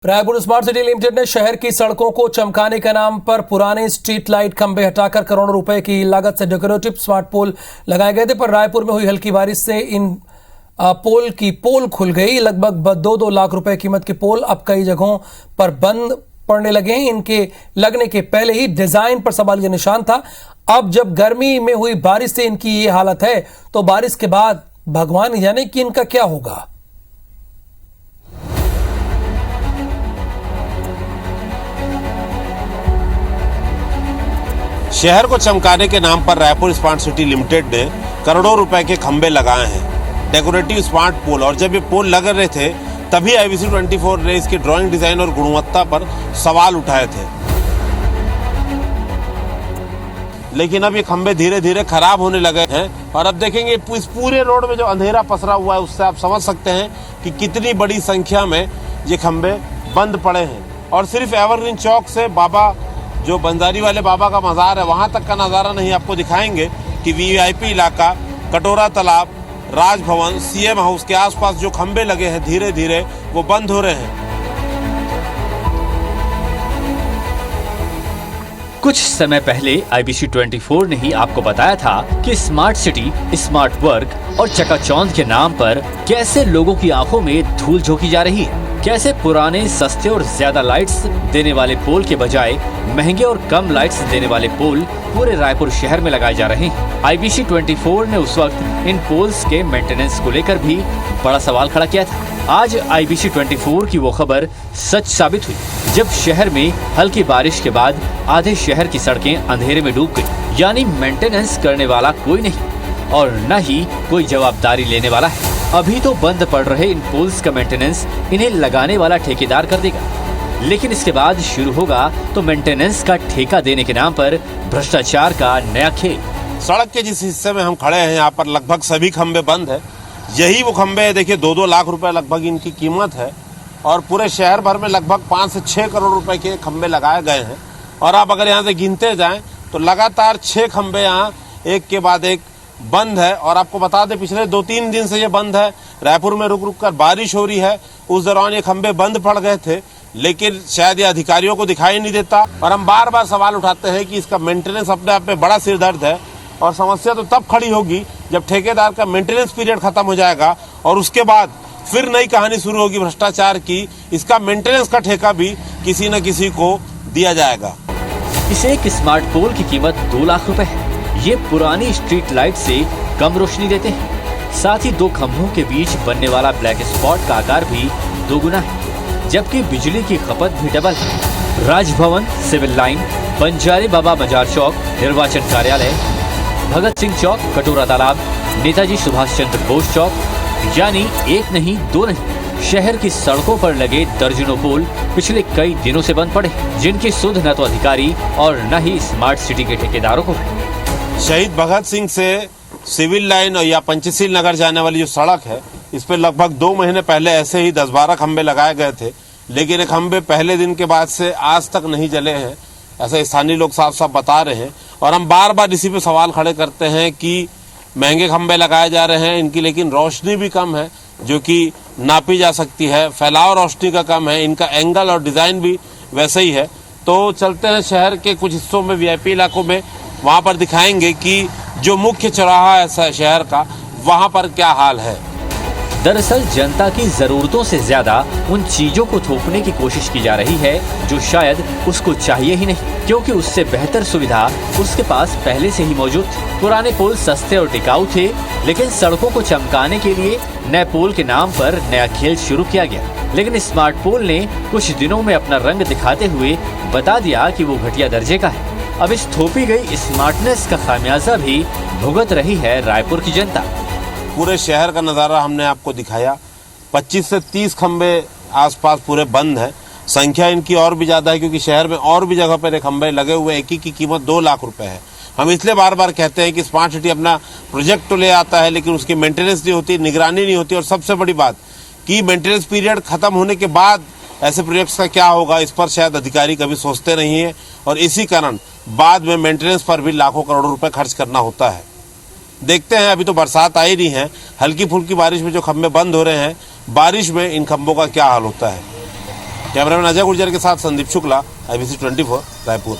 Raipur smart city limited ने शहर की सड़कों को चमकाने के नाम पर पुराने स्ट्रीट लाइट खंभे हटाकर करोड़ों रुपए की लागत से डेकोरेटिव स्मार्ट पोल लगाए गए थे। पर रायपुर में हुई हल्की बारिश से इन पोल खुल गई। लगभग 2-2 लाख रुपए कीमत के पोल अब कई जगहों पर बंद पड़ने लगे हैं। इनके लगने के पहले ही डिजाइन पर सवाल का निशान था। अब जब गर्मी में हुई बारिश से इनकी ये हालत है तो बारिश के बाद भगवान ही जाने कि इनका क्या होगा। शहर को चमकाने के नाम पर रायपुर स्मार्ट सिटी लिमिटेड ने करोड़ों रुपए के खंभे लगाए हैं, डेकोरेटिव स्मार्ट पोल। और जब ये पोल लग रहे थे तभी IBC 24 ने इसके ड्राइंग डिजाइन और गुणवत्ता पर सवाल उठाए थे। लेकिन अब ये खंभे धीरे धीरे खराब होने लगे हैं और अब देखेंगे इस पूरे रोड में जो अंधेरा पसरा हुआ है उससे आप समझ सकते हैं कि कितनी बड़ी संख्या में ये खंभे बंद पड़े हैं। और सिर्फ एवरग्रीन चौक से बाबा जो बंजारी वाले बाबा का मज़ार है वहां तक का नज़ारा नहीं आपको दिखाएंगे कि VIP इलाका, कटोरा तालाब, राजभवन, CM हाउस के आसपास जो खंभे लगे हैं धीरे धीरे वो बंद हो रहे हैं। कुछ समय पहले IBC 24 ने ही आपको बताया था कि स्मार्ट सिटी, स्मार्ट वर्क और चकाचौंध के नाम पर कैसे लोगों की आंखों में धूल झोंकी जा रही है। कैसे पुराने, सस्ते और ज्यादा लाइट्स देने वाले पोल के बजाय महंगे और कम लाइट्स देने वाले पोल पूरे रायपुर शहर में लगाए जा रहे हैं। IBC 24 ने उस वक्त इन पोल्स के मेंटेनेंस को लेकर भी बड़ा सवाल खड़ा किया था। आज IBC 24 की वो खबर सच साबित हुई जब शहर में हल्की बारिश के बाद आधे शहर की सड़कें अंधेरे में डूब गई। यानी मेंटेनेंस करने वाला कोई नहीं और न ही कोई जवाबदारी लेने वाला है। अभी तो बंद पड़ रहे इन पोल्स का मेंटेनेंस इन्हें लगाने वाला ठेकेदार कर देगा, लेकिन इसके बाद शुरू होगा तो मेंटेनेंस का ठेका देने के नाम पर भ्रष्टाचार का नया खेल। सड़क के जिस हिस्से में हम खड़े हैं यहाँ पर लगभग सभी खंभे बंद है। यही वो खंभे देखिए 2-2 लाख रुपए लगभग इनकी कीमत है और पूरे शहर भर में लगभग 5 से 6 करोड़ रुपए के खंभे लगाए गए हैं। और आप अगर यहाँ से गिनते जाएं तो लगातार 6 खंभे यहाँ एक के बाद एक बंद है। और आपको बता दें पिछले 2-3 दिन से ये बंद है। रायपुर में रुक रुक कर बारिश हो रही है, उस दौरान ये खंभे बंद पड़ गए थे, लेकिन शायद ये अधिकारियों को दिखाई नहीं देता। और हम बार बार सवाल उठाते हैं कि इसका मेंटेनेंस अपने आप में बड़ा सिरदर्द है और समस्या तो तब खड़ी होगी जब ठेकेदार का मेंटेनेंस पीरियड खत्म हो जाएगा और उसके बाद फिर नई कहानी शुरू होगी भ्रष्टाचार की। इसका मेंटेनेंस का ठेका भी किसी न किसी को दिया जाएगा। इस एक स्मार्ट पोल की कीमत 2 लाख रुपए है। ये पुरानी स्ट्रीट लाइट से कम रोशनी देते हैं। साथ ही 2 खंभों के बीच बनने वाला ब्लैक स्पॉट का आकार भी 2 गुना है, जबकि बिजली की खपत भी डबल है। राजभवन, सिविल लाइन, बंजारी बाबा मजार चौक, निर्वाचन कार्यालय, भगत सिंह चौक, कटोरा तालाब, नेताजी सुभाष चंद्र बोस चौक, यानी एक नहीं 2 नहीं, शहर की सड़कों पर लगे दर्जनों पोल पिछले कई दिनों से बंद पड़े, जिनकी सुध न तो अधिकारी और न ही स्मार्ट सिटी के ठेकेदारों को है। शहीद भगत सिंह से सिविल लाइन और या पंचशील नगर जाने वाली जो सड़क है इस पे लगभग 2 महीने पहले ऐसे ही 10-12 खंभे लगाए गए थे, लेकिन ये खंभे पहले दिन के बाद से आज तक नहीं जले हैं, ऐसा स्थानीय लोग साफ साफ बता रहे हैं। और हम बार बार इसी पे सवाल खड़े करते हैं कि महंगे खंभे लगाए जा रहे हैं इनकी, लेकिन रोशनी भी कम है जो कि नापी जा सकती है, फैलाव रोशनी का कम है, इनका एंगल और डिज़ाइन भी वैसे ही है। तो चलते हैं शहर के कुछ हिस्सों में, VIP इलाकों में, वहाँ पर दिखाएंगे कि जो मुख्य चौराहा है शहर का वहाँ पर क्या हाल है। दरअसल जनता की जरूरतों से ज्यादा उन चीजों को थोपने की कोशिश की जा रही है जो शायद उसको चाहिए ही नहीं, क्योंकि उससे बेहतर सुविधा उसके पास पहले से ही मौजूद थी। पुराने पोल सस्ते और टिकाऊ थे, लेकिन सड़कों को चमकाने के लिए नए पोल के नाम पर नया खेल शुरू किया गया। लेकिन स्मार्ट पोल ने कुछ दिनों में अपना रंग दिखाते हुए बता दिया कि वो घटिया दर्जे का है। अब इस थोपी गई स्मार्टनेस का खामियाजा भी भुगत रही है रायपुर की जनता। पूरे शहर का नज़ारा हमने आपको दिखाया। 25 से 30 खंभे आसपास पूरे बंद हैं। संख्या इनकी और भी ज़्यादा है क्योंकि शहर में और भी जगह पर खंभे लगे हुए, एक ही की कीमत 2 लाख रुपए है। हम इसलिए बार बार कहते हैं कि स्मार्ट सिटी अपना प्रोजेक्ट तो ले आता है, लेकिन उसकी मेंटेनेंस नहीं होती, निगरानी नहीं होती। और सबसे बड़ी बात कि मेंटेनेंस पीरियड खत्म होने के बाद ऐसे प्रोजेक्ट्स का क्या होगा, इस पर शायद अधिकारी कभी सोचते नहीं है और इसी कारण बाद में मेंटेनेंस पर भी लाखों करोड़ों रुपए खर्च करना होता है। देखते हैं, अभी तो बरसात आई नहीं है, हल्की फुल्की बारिश में जो खंभे बंद हो रहे हैं, बारिश में इन खंभों का क्या हाल होता है। कैमरामैन अजय गुर्जर के साथ संदीप शुक्ला, IBC 24 रायपुर।